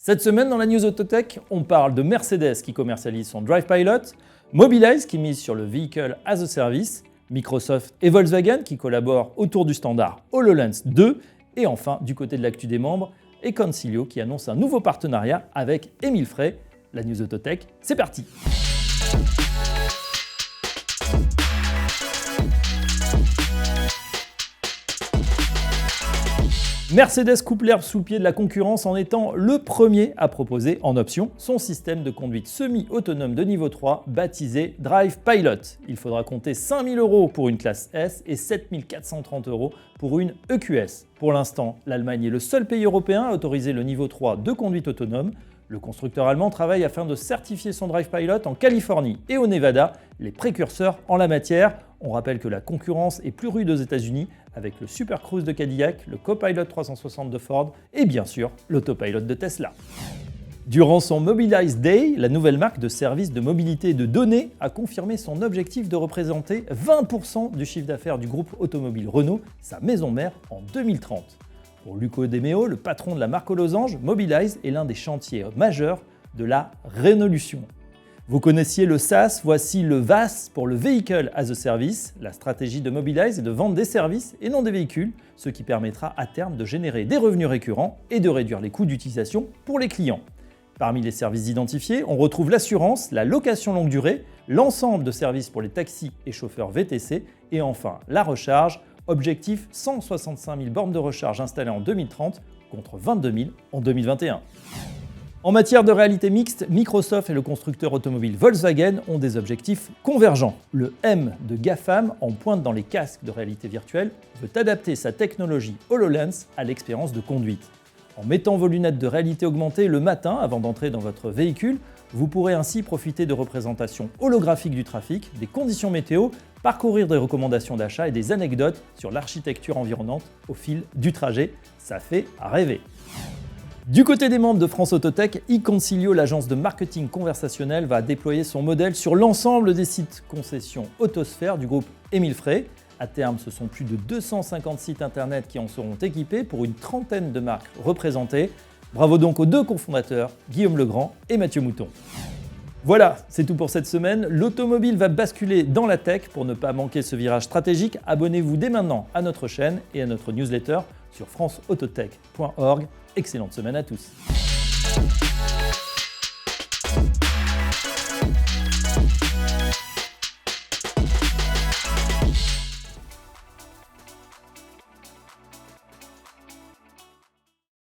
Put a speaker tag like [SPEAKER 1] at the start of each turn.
[SPEAKER 1] Cette semaine, dans la News Autotech, on parle de Mercedes qui commercialise son Drive Pilot, Mobilize qui mise sur le Vehicle as a Service, Microsoft et Volkswagen qui collaborent autour du standard HoloLens 2, et enfin, du côté de l'actu des membres, Econsilio qui annonce un nouveau partenariat avec Émile Frey. La News Autotech, c'est parti! Mercedes coupe l'herbe sous le pied de la concurrence en étant le premier à proposer en option son système de conduite semi-autonome de niveau 3 baptisé Drive Pilot. Il faudra compter 5 000 € pour une classe S et 7 430 € pour une EQS. Pour l'instant, l'Allemagne est le seul pays européen à autoriser le niveau 3 de conduite autonome. Le constructeur allemand travaille afin de certifier son Drive Pilot en Californie et au Nevada, les précurseurs en la matière. On rappelle que la concurrence est plus rude aux États-Unis avec le Super Cruise de Cadillac, le Copilot 360 de Ford et bien sûr l'Autopilot de Tesla. Durant son Mobilize Day, la nouvelle marque de services de mobilité et de données a confirmé son objectif de représenter 20% du chiffre d'affaires du groupe automobile Renault, sa maison mère, en 2030. Pour Luco De Meo, le patron de la marque aux losanges, Mobilize est l'un des chantiers majeurs de la révolution. Vous connaissiez le SaaS, voici le VAS pour le Vehicle as a Service. La stratégie de Mobilize est de vendre des services et non des véhicules, ce qui permettra à terme de générer des revenus récurrents et de réduire les coûts d'utilisation pour les clients. Parmi les services identifiés, on retrouve l'assurance, la location longue durée, l'ensemble de services pour les taxis et chauffeurs VTC et enfin la recharge. Objectif 165 000 bornes de recharge installées en 2030 contre 22 000 en 2021. En matière de réalité mixte, Microsoft et le constructeur automobile Volkswagen ont des objectifs convergents. Le M de GAFAM, en pointe dans les casques de réalité virtuelle, veut adapter sa technologie HoloLens à l'expérience de conduite. En mettant vos lunettes de réalité augmentée le matin avant d'entrer dans votre véhicule, vous pourrez ainsi profiter de représentations holographiques du trafic, des conditions météo, parcourir des recommandations d'achat et des anecdotes sur l'architecture environnante au fil du trajet. Ça fait rêver. Du côté des membres de France Autotech, Econsilio, l'agence de marketing conversationnel, va déployer son modèle sur l'ensemble des sites concessions Autosphère du groupe Émile Frey. À terme, ce sont plus de 250 sites internet qui en seront équipés pour une trentaine de marques représentées. Bravo donc aux deux cofondateurs, Guillaume Legrand et Mathieu Mouton. Voilà, c'est tout pour cette semaine. L'automobile va basculer dans la tech. Pour ne pas manquer ce virage stratégique, abonnez-vous dès maintenant à notre chaîne et à notre newsletter sur franceautotech.org. Excellente semaine à tous.